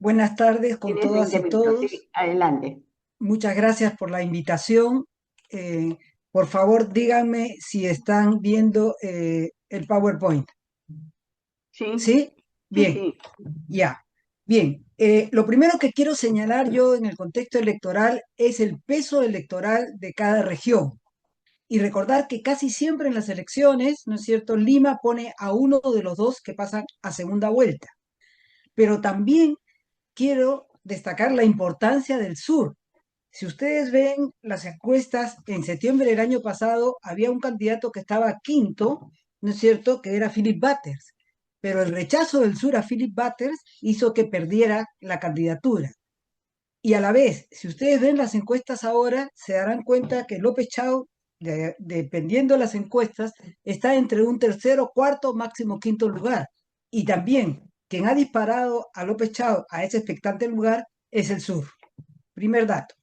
Buenas tardes con Tienes todas 20 y minutos, todos. sí, adelante. Muchas gracias por la invitación. Eh, por favor, díganme si están viendo el PowerPoint. Sí, ¿Sí? sí, Bien, sí. ya. Bien, lo primero que quiero señalar yo en el contexto electoral es el peso electoral de cada región. Y recordar que casi siempre en las elecciones, ¿no es cierto?, Lima pone a uno de los dos que pasan a segunda vuelta. Pero también quiero destacar la importancia del sur. Si ustedes ven las encuestas, en septiembre del año pasado había un candidato que estaba quinto, ¿no es cierto?, que era Philip Butters, pero el rechazo del sur a Philip Butters hizo que perdiera la candidatura. Y a la vez, si ustedes ven las encuestas ahora, se darán cuenta que López Chau, dependiendo de las encuestas, está entre un tercero, cuarto, máximo quinto lugar. Y también, quien ha disparado a López Chau a ese expectante lugar es el sur. Primer dato.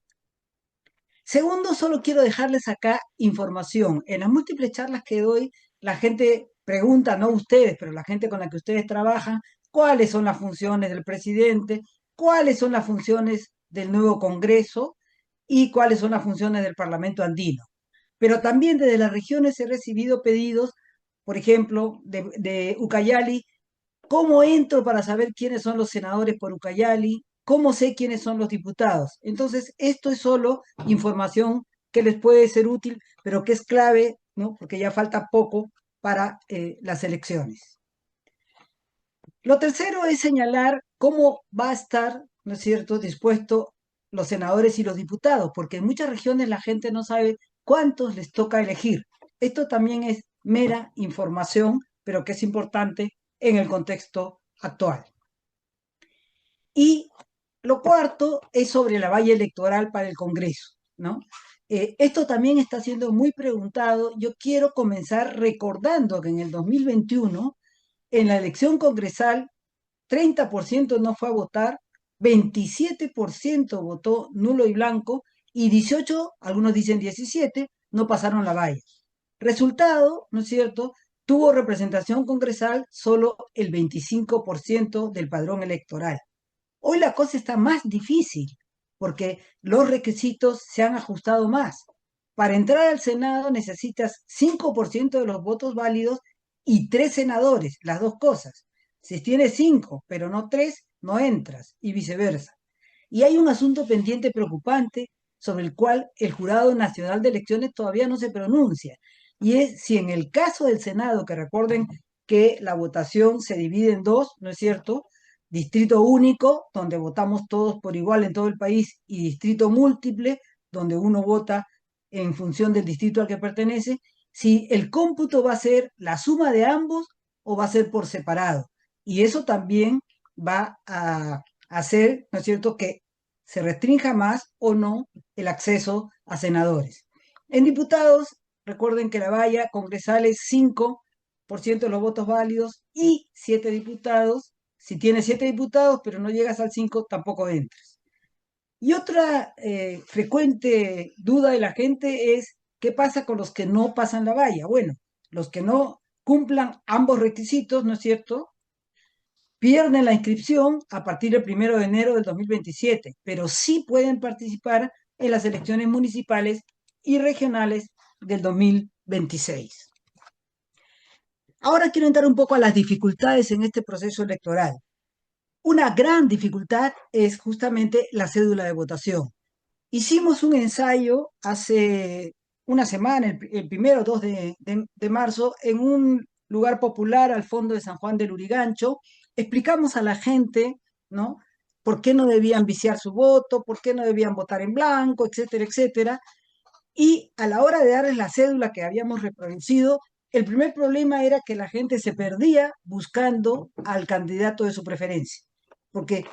Segundo, solo quiero dejarles acá información. En las múltiples charlas que doy, la gente pregunta, no ustedes, pero la gente con la que ustedes trabajan, cuáles son las funciones del presidente, cuáles son las funciones del nuevo Congreso y cuáles son las funciones del Parlamento andino. Pero también desde las regiones he recibido pedidos, por ejemplo, de Ucayali. ¿Cómo entro para saber quiénes son los senadores por Ucayali? ¿Cómo sé quiénes son los diputados? Entonces, esto es solo información que les puede ser útil, pero que es clave, ¿no? Porque ya falta poco para las elecciones. Lo tercero es señalar cómo va a estar, ¿no es cierto?, dispuesto los senadores y los diputados, porque en muchas regiones la gente no sabe cuántos les toca elegir. Esto también es mera información, pero que es importante en el contexto actual. Y lo cuarto es sobre la valla electoral para el Congreso, ¿no? Esto también está siendo muy preguntado. Yo quiero comenzar recordando que en el 2021, en la elección congresal, 30% no fue a votar, 27% votó nulo y blanco y 18, algunos dicen 17, no pasaron la valla. Resultado, ¿no es cierto? Tuvo representación congresal solo el 25% del padrón electoral. Hoy la cosa está más difícil porque los requisitos se han ajustado más. Para entrar al Senado necesitas 5% de los votos válidos y 3 senadores, las dos cosas. Si tienes 5, pero no 3, no entras y viceversa. Y hay un asunto pendiente preocupante sobre el cual el Jurado Nacional de Elecciones todavía no se pronuncia. Y es si en el caso del Senado, que recuerden que la votación se divide en dos, ¿no es cierto? Distrito único, donde votamos todos por igual en todo el país, y distrito múltiple, donde uno vota en función del distrito al que pertenece, si el cómputo va a ser la suma de ambos o va a ser por separado. Y eso también va a hacer, ¿no es cierto?, que se restrinja más o no el acceso a senadores. En diputados, recuerden que la valla congresal es 5% de los votos válidos y 7 diputados. Si tienes 7 diputados, pero no llegas al 5, tampoco entras. Y otra frecuente duda de la gente es, ¿qué pasa con los que no pasan la valla? Bueno, los que no cumplan ambos requisitos, ¿no es cierto?, pierden la inscripción a partir del 1 de enero del 2027, pero sí pueden participar en las elecciones municipales y regionales del 2026. Ahora quiero entrar un poco a las dificultades en este proceso electoral. Una gran dificultad es justamente la cédula de votación. Hicimos un ensayo hace una semana, el 1 o 2 de marzo, en un lugar popular al fondo de San Juan del Urigancho. Explicamos a la gente, ¿no?, por qué no debían viciar su voto, por qué no debían votar en blanco, etcétera, etcétera. Y a la hora de darles la cédula que habíamos reproducido, el primer problema era que la gente se perdía buscando al candidato de su preferencia, porque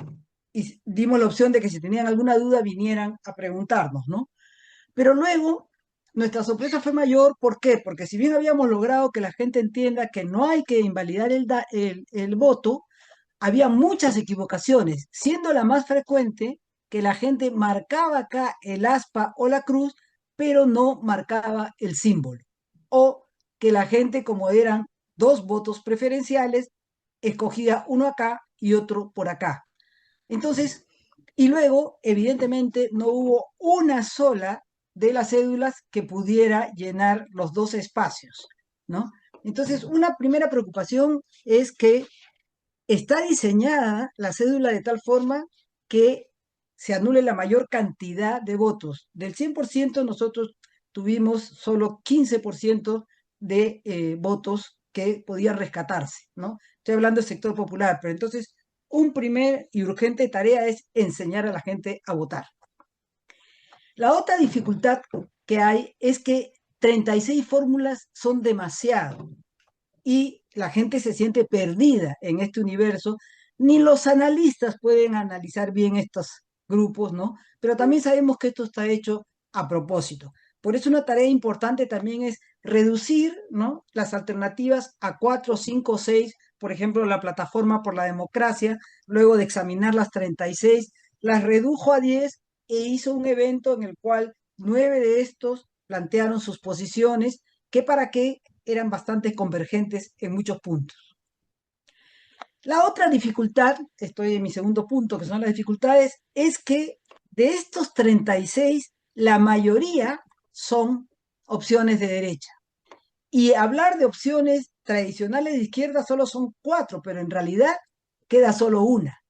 dimos la opción de que si tenían alguna duda vinieran a preguntarnos, ¿no? Pero luego nuestra sorpresa fue mayor. ¿Por qué? Porque si bien habíamos logrado que la gente entienda que no hay que invalidar el voto, había muchas equivocaciones, siendo la más frecuente que la gente marcaba acá el aspa o la cruz, pero no marcaba el símbolo. O que la gente, como eran dos votos preferenciales, escogía uno acá y otro por acá. Entonces, y luego, evidentemente, no hubo una sola de las cédulas que pudiera llenar los dos espacios, ¿no? Entonces, una primera preocupación es que está diseñada la cédula de tal forma que se anule la mayor cantidad de votos. Del 100% nosotros tuvimos solo 15% de votos que podían rescatarse, ¿no? Estoy hablando del sector popular, pero entonces un primer y urgente tarea es enseñar a la gente a votar. La otra dificultad que hay es que 36 fórmulas son demasiado y la gente se siente perdida en este universo. Ni los analistas pueden analizar bien estos grupos, ¿no? Pero también sabemos que esto está hecho a propósito. Por eso una tarea importante también es reducir, ¿no?, las alternativas a 4, 5, 6, por ejemplo, la Plataforma por la Democracia, luego de examinar las 36, las redujo a 10 e hizo un evento en el cual 9 de estos plantearon sus posiciones, que para qué eran bastante convergentes en muchos puntos. La otra dificultad, estoy en mi segundo punto, que son las dificultades, es que de estos 36, la mayoría son opciones de derecha. Y hablar de opciones tradicionales de izquierda solo son 4, pero en realidad queda solo una.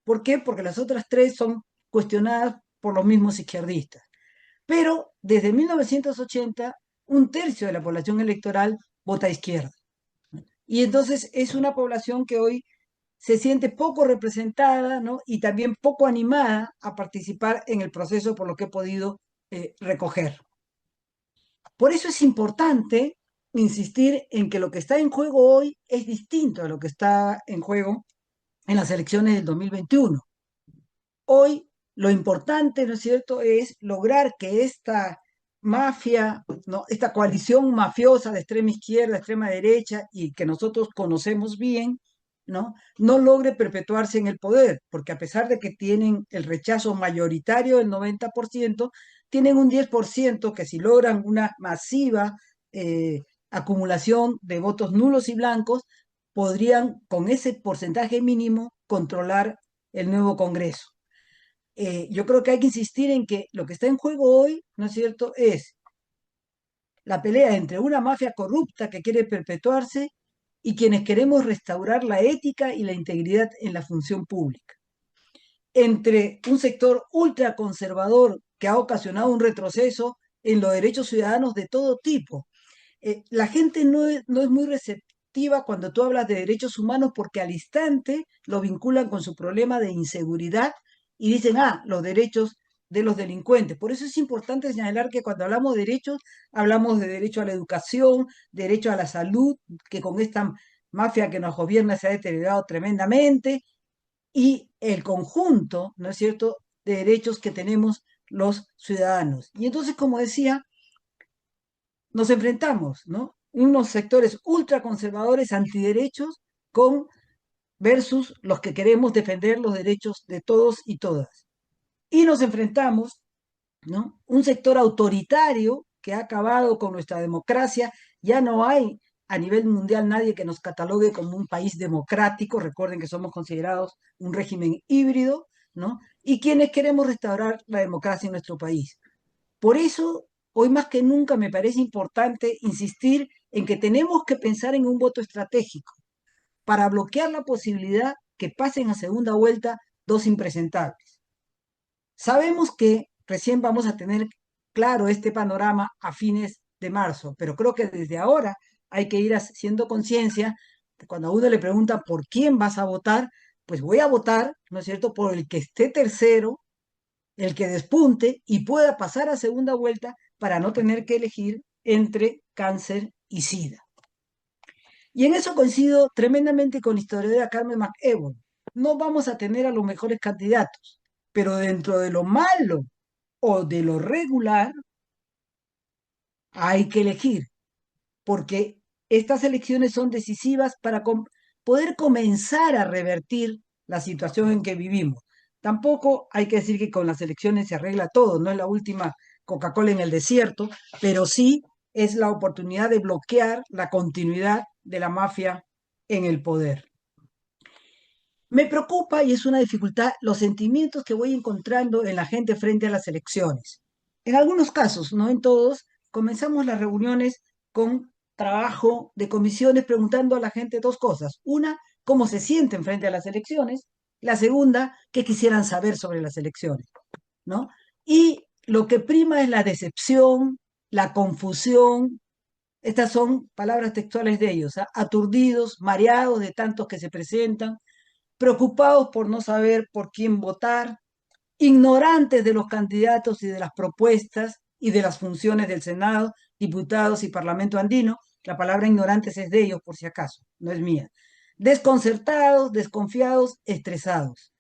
¿Por qué? Porque las otras 3 son cuestionadas por los mismos izquierdistas. Pero desde 1980, un tercio de la población electoral vota izquierda. Y entonces es una población que hoy se siente poco representada, ¿no?, y también poco animada a participar en el proceso por lo que he podido recoger. Por eso es importante insistir en que lo que está en juego hoy es distinto a lo que está en juego en las elecciones del 2021. Hoy lo importante, ¿no es cierto?, es lograr que esta mafia, ¿no?, esta coalición mafiosa de extrema izquierda, extrema derecha, y que nosotros conocemos bien, no logre perpetuarse en el poder, porque a pesar de que tienen el rechazo mayoritario del 90%, tienen un 10% que si logran una masiva acumulación de votos nulos y blancos, podrían con ese porcentaje mínimo controlar el nuevo Congreso. Yo creo que hay que insistir en que lo que está en juego hoy, ¿no es cierto?, es la pelea entre una mafia corrupta que quiere perpetuarse y quienes queremos restaurar la ética y la integridad en la función pública. Entre un sector ultraconservador que ha ocasionado un retroceso en los derechos ciudadanos de todo tipo. La gente no es muy receptiva cuando tú hablas de derechos humanos porque al instante lo vinculan con su problema de inseguridad y dicen, los derechos de los delincuentes. Por eso es importante señalar que cuando hablamos de derechos, hablamos de derecho a la educación, derecho a la salud, que con esta mafia que nos gobierna se ha deteriorado tremendamente, y el conjunto, ¿no es cierto?, de derechos que tenemos los ciudadanos. Y entonces, como decía, nos enfrentamos, ¿no?, unos sectores ultraconservadores antiderechos con versus los que queremos defender los derechos de todos y todas. Y nos enfrentamos, ¿no?, un sector autoritario que ha acabado con nuestra democracia. Ya no hay a nivel mundial nadie que nos catalogue como un país democrático. Recuerden que somos considerados un régimen híbrido, ¿no? Y quienes queremos restaurar la democracia en nuestro país. Por eso, hoy más que nunca me parece importante insistir en que tenemos que pensar en un voto estratégico para bloquear la posibilidad que pasen a segunda vuelta dos impresentables. Sabemos que recién vamos a tener claro este panorama a fines de marzo, pero creo que desde ahora hay que ir haciendo conciencia que cuando a uno le pregunta por quién vas a votar, pues voy a votar, ¿no es cierto?, por el que esté tercero, el que despunte y pueda pasar a segunda vuelta para no tener que elegir entre cáncer y SIDA. Y en eso coincido tremendamente con la historiadora Carmen McEwan. No vamos a tener a los mejores candidatos, pero dentro de lo malo o de lo regular hay que elegir, porque estas elecciones son decisivas para poder comenzar a revertir la situación en que vivimos. Tampoco hay que decir que con las elecciones se arregla todo, no es la última Coca-Cola en el desierto, pero sí es la oportunidad de bloquear la continuidad de la mafia en el poder. Me preocupa y es una dificultad los sentimientos que voy encontrando en la gente frente a las elecciones. En algunos casos, no en todos, comenzamos las reuniones con trabajo de comisiones preguntando a la gente dos cosas. Una, cómo se sienten frente a las elecciones. La segunda, qué quisieran saber sobre las elecciones, ¿no? Y lo que prima es la decepción, la confusión. Estas son palabras textuales de ellos, ¿ah? Aturdidos, mareados de tantos que se presentan, preocupados por no saber por quién votar, ignorantes de los candidatos y de las propuestas y de las funciones del Senado, diputados y Parlamento andino. La palabra ignorantes es de ellos, por si acaso, no es mía. Desconcertados, desconfiados, estresados.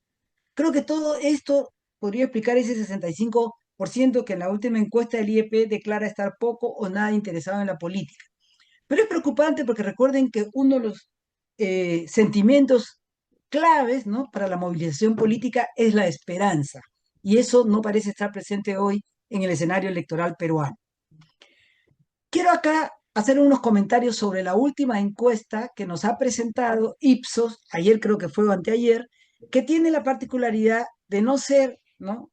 Creo que todo esto podría explicar ese 65% que en la última encuesta del IEP declara estar poco o nada interesado en la política. Pero es preocupante porque recuerden que uno de los sentimientos claves, ¿no?, para la movilización política es la esperanza. Y eso no parece estar presente hoy en el escenario electoral peruano. Quiero acá hacer unos comentarios sobre la última encuesta que nos ha presentado Ipsos, ayer creo que fue o anteayer, que tiene la particularidad de no ser, ¿no?,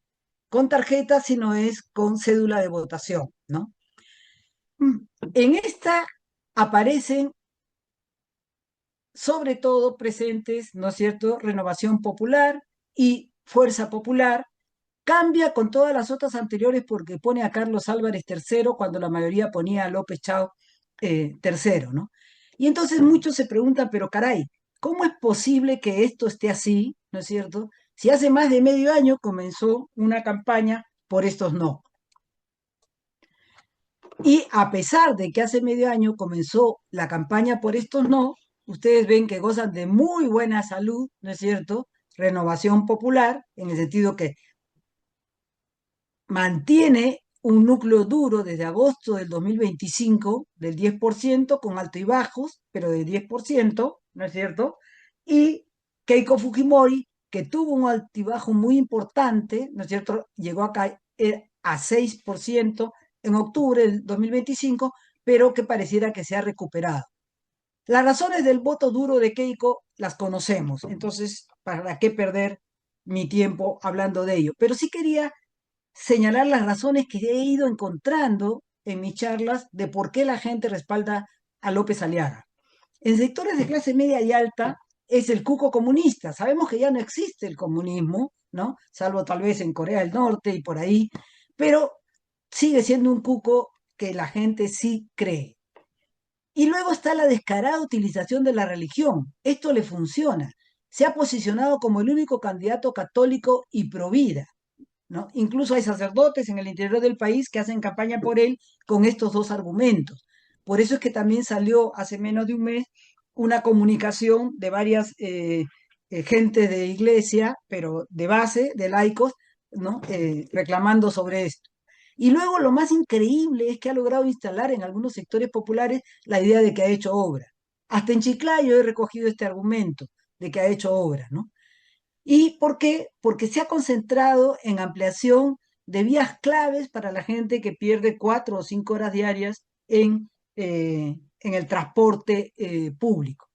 con tarjeta, sino es con cédula de votación, ¿no? En esta aparecen sobre todo presentes, ¿no es cierto?, Renovación Popular y Fuerza Popular. Cambia con todas las otras anteriores porque pone a Carlos Álvarez tercero cuando la mayoría ponía a López Chao tercero, ¿no? Y entonces muchos se preguntan, pero caray, ¿cómo es posible que esto esté así, ¿no es cierto? Si hace más de medio año comenzó una campaña por estos no. Y a pesar de que hace medio año comenzó la campaña por estos no, ustedes ven que gozan de muy buena salud, ¿no es cierto? Renovación Popular, en el sentido que mantiene un núcleo duro desde agosto del 2025 del 10%, con alto y bajos, pero del 10%, ¿no es cierto? Y Keiko Fujimori, que tuvo un altibajo muy importante, ¿no es cierto? Llegó a caer a 6% en octubre del 2025, pero que pareciera que se ha recuperado. Las razones del voto duro de Keiko las conocemos, entonces, ¿para qué perder mi tiempo hablando de ello? Pero sí quería señalar las razones que he ido encontrando en mis charlas de por qué la gente respalda a López Aliaga. En sectores de clase media y alta es el cuco comunista. Sabemos que ya no existe el comunismo, ¿no? Salvo tal vez en Corea del Norte y por ahí, pero sigue siendo un cuco que la gente sí cree. Y luego está la descarada utilización de la religión. Esto le funciona. Se ha posicionado como el único candidato católico y provida, ¿no? Incluso hay sacerdotes en el interior del país que hacen campaña por él con estos dos argumentos. Por eso es que también salió hace menos de un mes una comunicación de varias gentes de iglesia, pero de base, de laicos, ¿no?, reclamando sobre esto. Y luego lo más increíble es que ha logrado instalar en algunos sectores populares la idea de que ha hecho obra. Hasta en Chiclayo he recogido este argumento de que ha hecho obra, ¿no? ¿Y por qué? Porque se ha concentrado en ampliación de vías claves para la gente que pierde 4 o 5 horas diarias en el transporte público.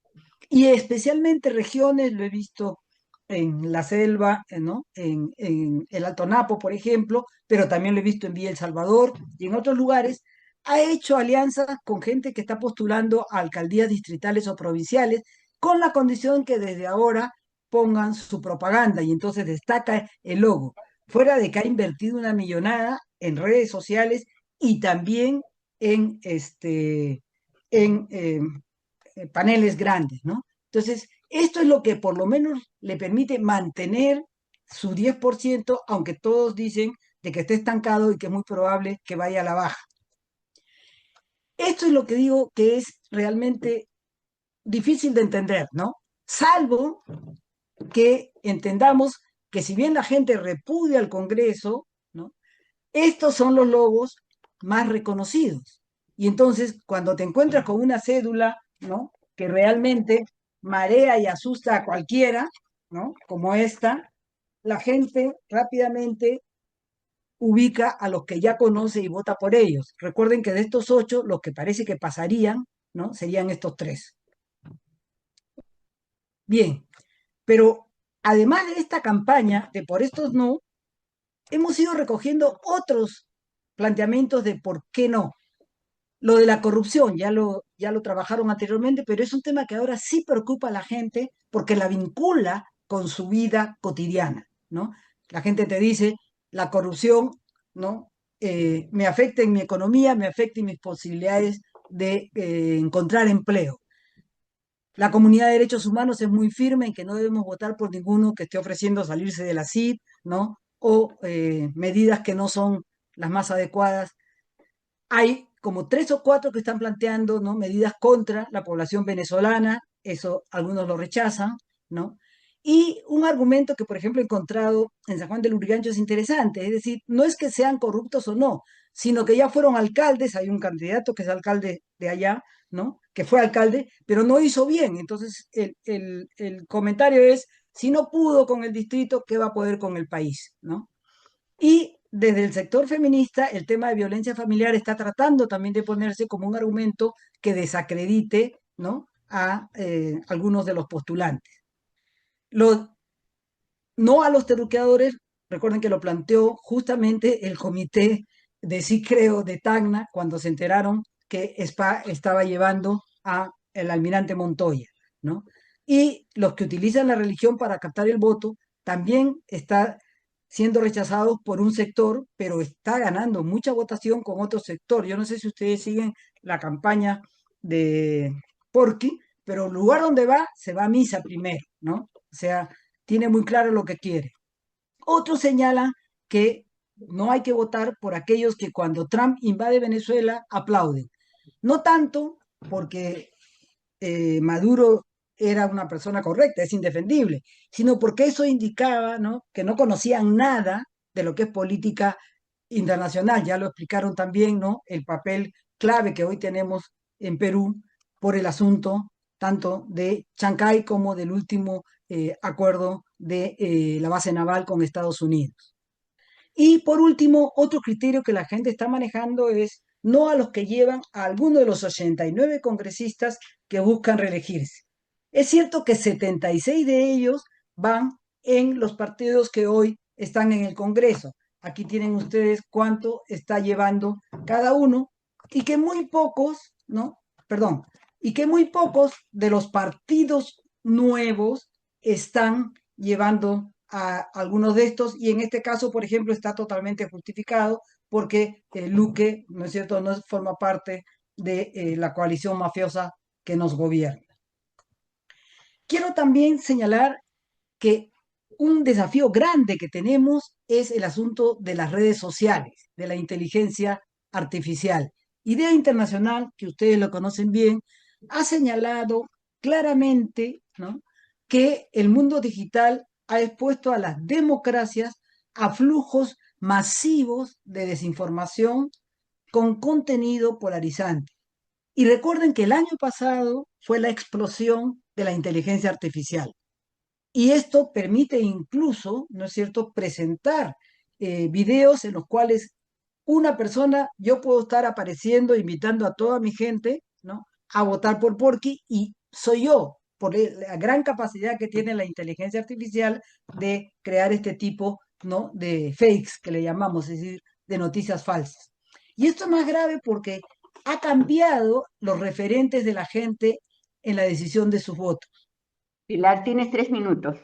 Y especialmente regiones, lo he visto en la selva, ¿no?, en el Alto Napo, por ejemplo, pero también lo he visto en Villa El Salvador y en otros lugares, ha hecho alianzas con gente que está postulando a alcaldías distritales o provinciales, con la condición que desde ahora pongan su propaganda y entonces destaca el logo, fuera de que ha invertido una millonada en redes sociales y también en, en paneles grandes, ¿no? Entonces, esto es lo que por lo menos le permite mantener su 10%, aunque todos dicen de que está estancado y que es muy probable que vaya a la baja. Esto es lo que digo que es realmente difícil de entender, ¿no? Salvo que entendamos que si bien la gente repudia al Congreso, ¿no?, estos son los logos más reconocidos. Y entonces, cuando te encuentras con una cédula, ¿no?, que realmente marea y asusta a cualquiera, ¿no?, como esta, la gente rápidamente ubica a los que ya conoce y vota por ellos. Recuerden que de estos 8, los que parece que pasarían, ¿no?, serían estos 3. Bien, pero además de esta campaña de por estos no, hemos ido recogiendo otros planteamientos de por qué no. Lo de la corrupción ya lo trabajaron anteriormente, pero es un tema que ahora sí preocupa a la gente porque la vincula con su vida cotidiana, ¿no? La gente te dice, la corrupción, ¿no? Me afecta en mi economía, me afecta en mis posibilidades de encontrar empleo. La comunidad de derechos humanos es muy firme en que no debemos votar por ninguno que esté ofreciendo salirse de la CID, ¿no? O medidas que no son las más adecuadas. Hay como tres o cuatro que están planteando, ¿no? Medidas contra la población venezolana, eso algunos lo rechazan, ¿no? Y un argumento que, por ejemplo, he encontrado en San Juan del Urigancho es interesante, es decir, no es que sean corruptos o no, sino que ya fueron alcaldes, hay un candidato que es alcalde de allá, ¿no? Que fue alcalde, pero no hizo bien. Entonces, el comentario es, si no pudo con el distrito, ¿qué va a poder con el país, ¿no? Y desde el sector feminista, el tema de violencia familiar está tratando también de ponerse como un argumento que desacredite, ¿no? A algunos de los postulantes. Los, no a los terruqueadores, recuerden que lo planteó justamente el comité de sí creo de Tacna cuando se enteraron que SPA estaba llevando a el almirante Montoya, ¿no? Y los que utilizan la religión para captar el voto también está siendo rechazados por un sector, pero está ganando mucha votación con otro sector. Yo no sé si ustedes siguen la campaña de Porqui, pero el lugar donde va, se va a misa primero, ¿no? O sea, tiene muy claro lo que quiere. Otros señalan que no hay que votar por aquellos que cuando Trump invade Venezuela aplauden. No tanto porque Maduro era una persona correcta, es indefendible, sino porque eso indicaba, ¿no? Que no conocían nada de lo que es política internacional. Ya lo explicaron también, ¿no? El papel clave que hoy tenemos en Perú por el asunto tanto de Chancay como del último acuerdo de la base naval con Estados Unidos. Y por último, otro criterio que la gente está manejando es no a los que llevan a alguno de los 89 congresistas que buscan reelegirse. Es cierto que 76 de ellos van en los partidos que hoy están en el Congreso. Aquí tienen ustedes cuánto está llevando cada uno y que muy pocos, ¿no? Perdón, y que muy pocos de los partidos nuevos están llevando a algunos de estos, y en este caso, por ejemplo, está totalmente justificado porque Luque, ¿no es cierto?, no forma parte de la coalición mafiosa que nos gobierna. Quiero también señalar que un desafío grande que tenemos es el asunto de las redes sociales, de la inteligencia artificial. Idea Internacional, que ustedes lo conocen bien, ha señalado claramente, ¿no?, que el mundo digital ha expuesto a las democracias a flujos masivos de desinformación con contenido polarizante. Y recuerden que el año pasado fue la explosión de la inteligencia artificial. Y esto permite incluso, ¿no es cierto?, presentar videos en los cuales una persona, yo puedo estar apareciendo, invitando a toda mi gente, ¿no?, a votar por Porky, y soy yo, por la gran capacidad que tiene la inteligencia artificial de crear este tipo, ¿no?, de fakes, que le llamamos, es decir, de noticias falsas. Y esto es más grave porque ha cambiado los referentes de la gente en la decisión de sus votos. Pilar, tienes 3 minutos.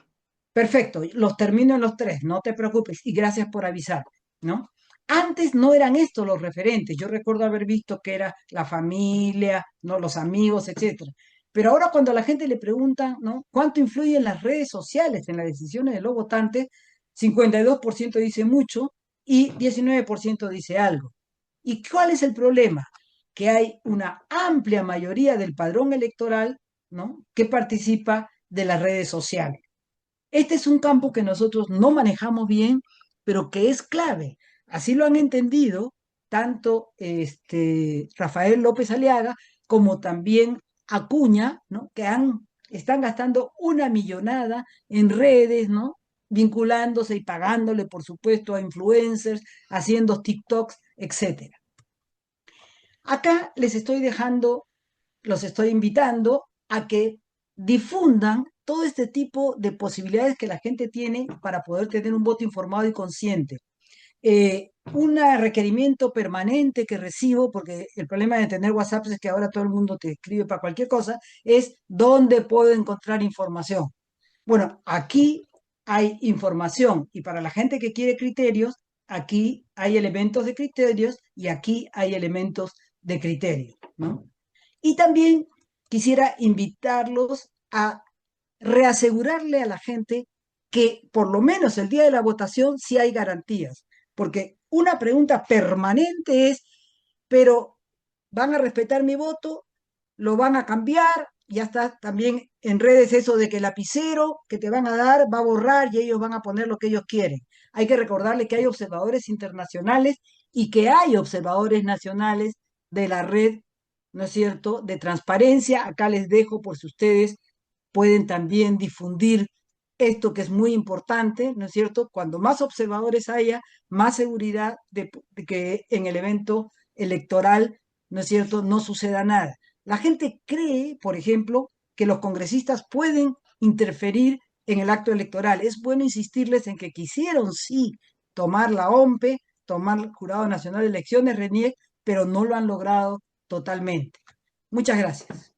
Perfecto, los termino en los tres, no te preocupes, y gracias por avisar, ¿no? Antes no eran estos los referentes, yo recuerdo haber visto que era la familia, ¿no?, los amigos, etcétera. Pero ahora cuando a la gente le preguntan, ¿no?, cuánto influyen las redes sociales en las decisiones de los votantes, 52% dice mucho y 19% dice algo. ¿Y cuál es el problema? Que hay una amplia mayoría del padrón electoral, ¿no?, que participa de las redes sociales. Este es un campo que nosotros no manejamos bien, pero que es clave. Así lo han entendido tanto Rafael López Aliaga como también Acuña, ¿no?, que están gastando una millonada en redes, ¿no?, vinculándose y pagándole, por supuesto, a influencers, haciendo TikToks, etcétera. Acá les estoy dejando, los estoy invitando a que difundan todo este tipo de posibilidades que la gente tiene para poder tener un voto informado y consciente. Un requerimiento permanente que recibo, porque el problema de tener WhatsApp es que ahora todo el mundo te escribe para cualquier cosa, es dónde puedo encontrar información. Bueno, aquí hay información y para la gente que quiere criterios, aquí hay elementos de criterios y aquí hay elementos de criterio, ¿no? Y también quisiera invitarlos a reasegurarle a la gente que por lo menos el día de la votación sí hay garantías, porque una pregunta permanente es, pero ¿van a respetar mi voto? ¿Lo van a cambiar? Ya está también en redes eso de que el lapicero que te van a dar va a borrar y ellos van a poner lo que ellos quieren. Hay que recordarle que hay observadores internacionales y que hay observadores nacionales de la red, ¿no es cierto?, de transparencia. Acá les dejo por si ustedes pueden también difundir esto que es muy importante, ¿no es cierto? Cuando más observadores haya, más seguridad de que en el evento electoral, ¿no es cierto?, no suceda nada. La gente cree, por ejemplo, que los congresistas pueden interferir en el acto electoral. Es bueno insistirles en que quisieron sí tomar la OMPE, tomar el Jurado Nacional de Elecciones, RENIEC, pero no lo han logrado totalmente. Muchas gracias.